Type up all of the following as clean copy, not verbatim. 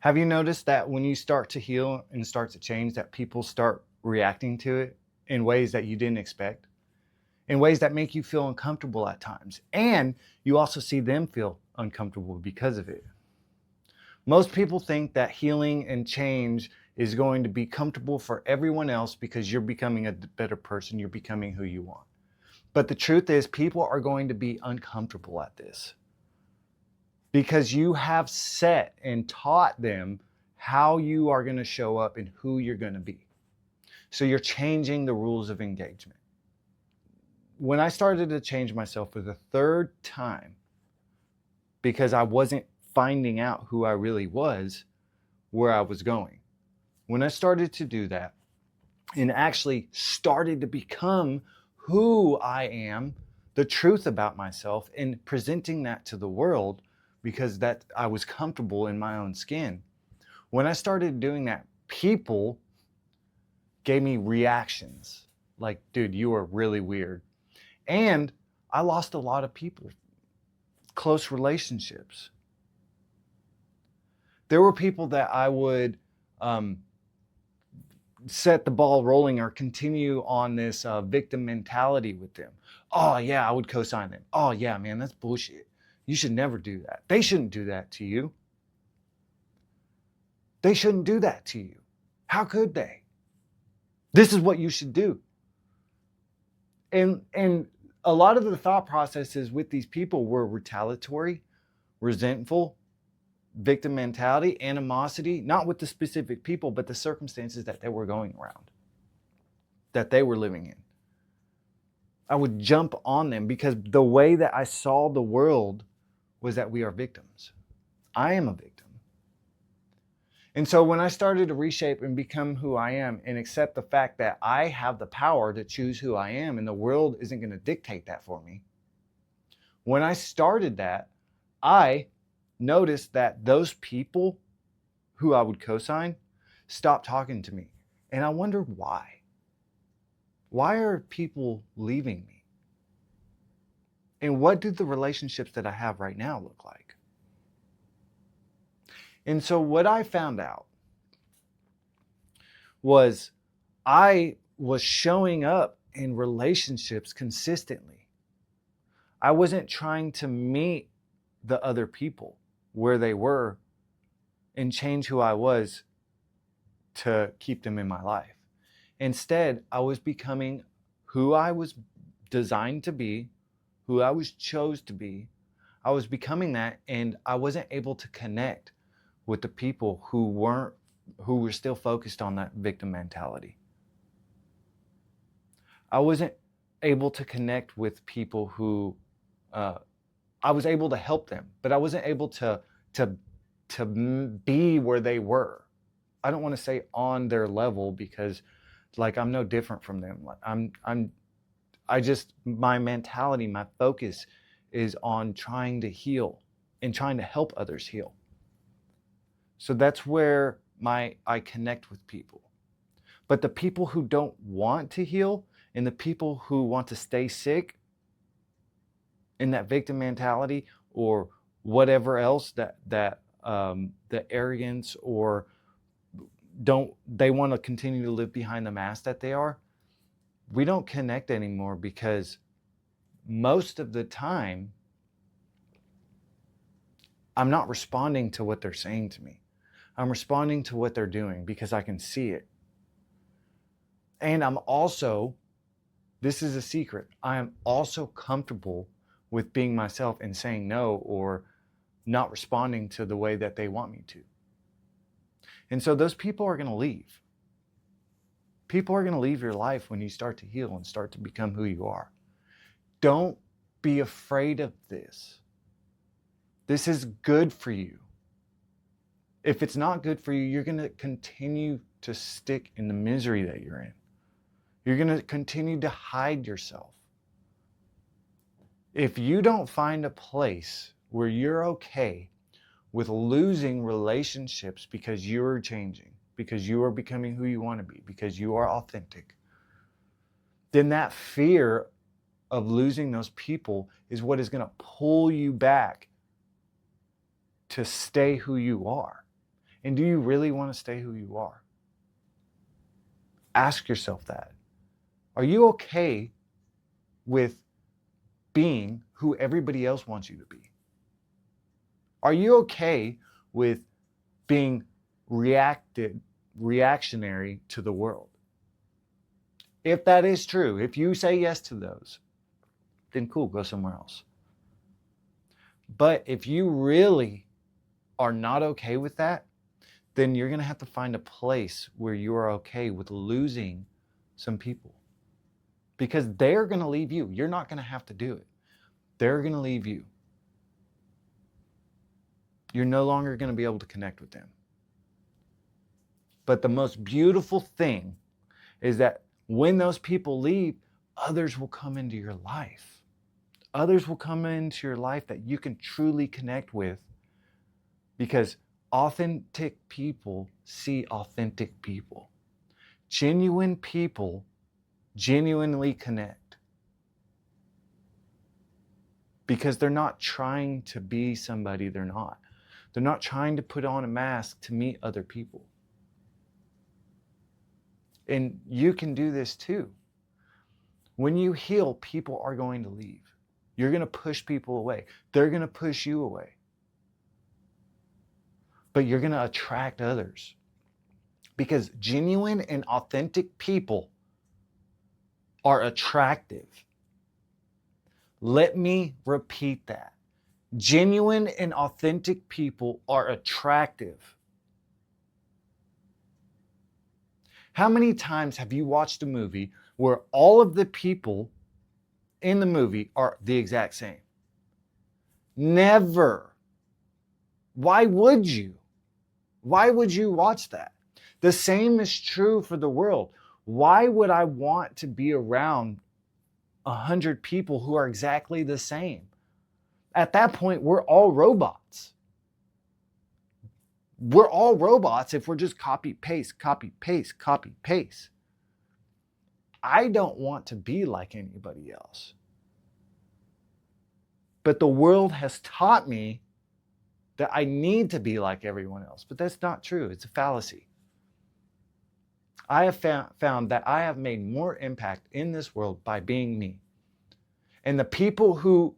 Have you noticed that when you start to heal and start to change, that people start reacting to it in ways that you didn't expect, in ways that make you feel uncomfortable at times, and you also see them feel uncomfortable because of it? Most people think that healing and change is going to be comfortable for everyone else because you're becoming a better person, you're becoming who you want. But the truth is, people are going to be uncomfortable at this because you have set and taught them how you are going to show up and who you're going to be. So you're changing the rules of engagement. When I started to change myself for the third time, because I wasn't finding out who I really was, where I was going. When I started to do that and actually started to become who I am, the truth about myself, and presenting that to the world because that I was comfortable in my own skin. When I started doing that, people gave me reactions like, dude, you are really weird. And I lost a lot of people, close relationships. There were people that I would set the ball rolling or continue on this victim mentality with them. Oh yeah, I would co-sign them. Oh yeah, man, that's bullshit. You should never do that. They shouldn't do that to you. They shouldn't do that to you. How could they? This is what you should do. And a lot of the thought processes with these people were retaliatory, resentful, victim mentality, animosity, not with the specific people, but the circumstances that they were going around, that they were living in. I would jump on them because the way that I saw the world was that we are victims. I am a victim. And so when I started to reshape and become who I am and accept the fact that I have the power to choose who I am and the world isn't going to dictate that for me, when I started that, I noticed that those people who I would co-sign stopped talking to me. And I wondered why. Why are people leaving me? And what do the relationships that I have right now look like? And so what I found out was I was showing up in relationships consistently. I wasn't trying to meet the other people where they were and change who I was to keep them in my life. Instead, I was becoming who I was designed to be, who I was chose to be. I was becoming that, and I wasn't able to connect with the people who were still focused on that victim mentality. I wasn't able to connect with people who I was able to help them, but I wasn't able to be where they were. I don't want to say on their level because like I'm no different from them. Like my mentality, my focus is on trying to heal and trying to help others heal. So that's where I connect with people. But the people who don't want to heal and the people who want to stay sick in that victim mentality or whatever else that the arrogance or they want to continue to live behind the mask that they are, we don't connect anymore because most of the time I'm not responding to what they're saying to me. I'm responding to what they're doing because I can see it. And I'm also, this is a secret, I am also comfortable with being myself and saying no or not responding to the way that they want me to. And so those people are going to leave. People are going to leave your life when you start to heal and start to become who you are. Don't be afraid of this. This is good for you. If it's not good for you, you're going to continue to stick in the misery that you're in. You're going to continue to hide yourself. If you don't find a place where you're okay with losing relationships because you're changing, because you are becoming who you want to be, because you are authentic, then that fear of losing those people is what is going to pull you back to stay who you are. And do you really want to stay who you are? Ask yourself that. Are you okay with being who everybody else wants you to be? Are you okay with being reactionary to the world? If that is true, if you say yes to those, then cool, go somewhere else. But if you really are not okay with that, then you're going to have to find a place where you are okay with losing some people. Because they're going to leave you. You're not going to have to do it. They're going to leave you. You're no longer going to be able to connect with them. But the most beautiful thing is that when those people leave, others will come into your life. Others will come into your life that you can truly connect with, because authentic people see authentic people. Genuine people genuinely connect, because they're not trying to be somebody they're not. They're not trying to put on a mask to meet other people. And you can do this too. When you heal, people are going to leave. You're going to push people away. They're going to push you away. But you're going to attract others. Because genuine and authentic people are attractive. Let me repeat that. Genuine and authentic people are attractive. How many times have you watched a movie where all of the people in the movie are the exact same? Never. Why would you? Why would you watch that? The same is true for the world. Why would I want to be around 100 people who are exactly the same? At that point, we're all robots. We're all robots if we're just copy, paste, copy, paste, copy, paste. I don't want to be like anybody else. But the world has taught me that I need to be like everyone else. But that's not true. It's a fallacy. I have found that I have made more impact in this world by being me. And the people who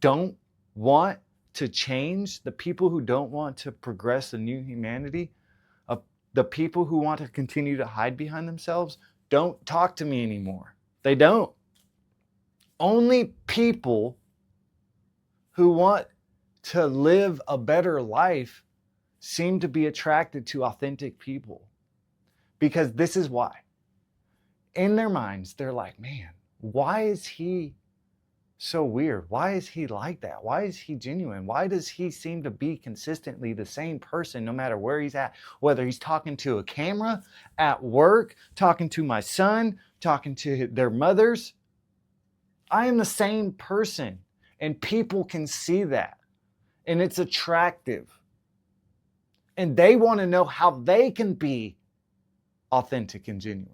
don't want to change, the people who don't want to progress the new humanity, the people who want to continue to hide behind themselves, don't talk to me anymore. They don't. Only people who want to live a better life seem to be attracted to authentic people. Because this is why. In their minds, they're like, man, why is he so weird? Why is he like that? Why is he genuine? Why does he seem to be consistently the same person no matter where he's at? Whether he's talking to a camera, at work, talking to my son, talking to their mothers. I am the same person, and people can see that. And it's attractive. And they want to know how they can be authentic and genuine.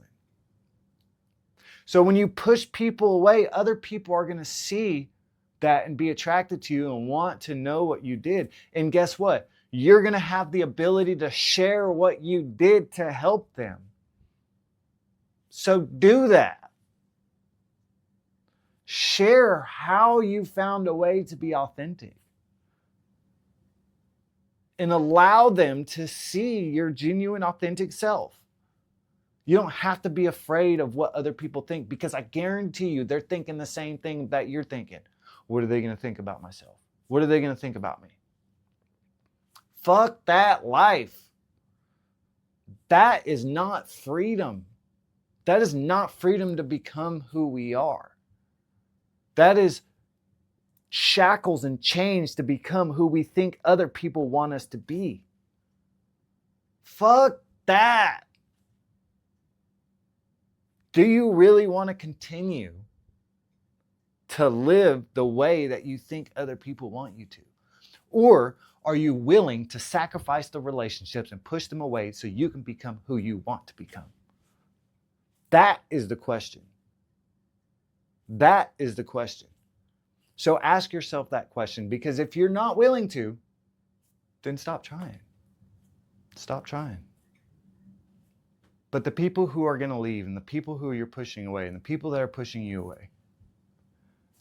So when you push people away, other people are going to see that and be attracted to you and want to know what you did. And guess what? You're going to have the ability to share what you did to help them. So do that. Share how you found a way to be authentic. And allow them to see your genuine, authentic self. You don't have to be afraid of what other people think, because I guarantee you they're thinking the same thing that you're thinking. What are they going to think about myself? What are they going to think about me? Fuck that life. That is not freedom. That is not freedom to become who we are. That is shackles and chains to become who we think other people want us to be. Fuck that. Do you really want to continue to live the way that you think other people want you to? Or are you willing to sacrifice the relationships and push them away so you can become who you want to become? That is the question. That is the question. So ask yourself that question, because if you're not willing to, then stop trying. stop trying. But the people who are going to leave and the people who you're pushing away and the people that are pushing you away,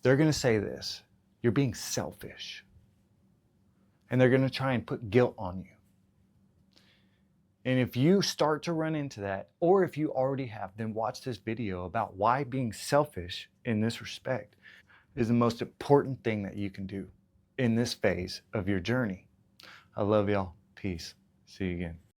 they're going to say this: you're being selfish. And they're going to try and put guilt on you. And if you start to run into that, or if you already have, then watch this video about why being selfish in this respect is the most important thing that you can do in this phase of your journey. I love y'all. Peace. See you again.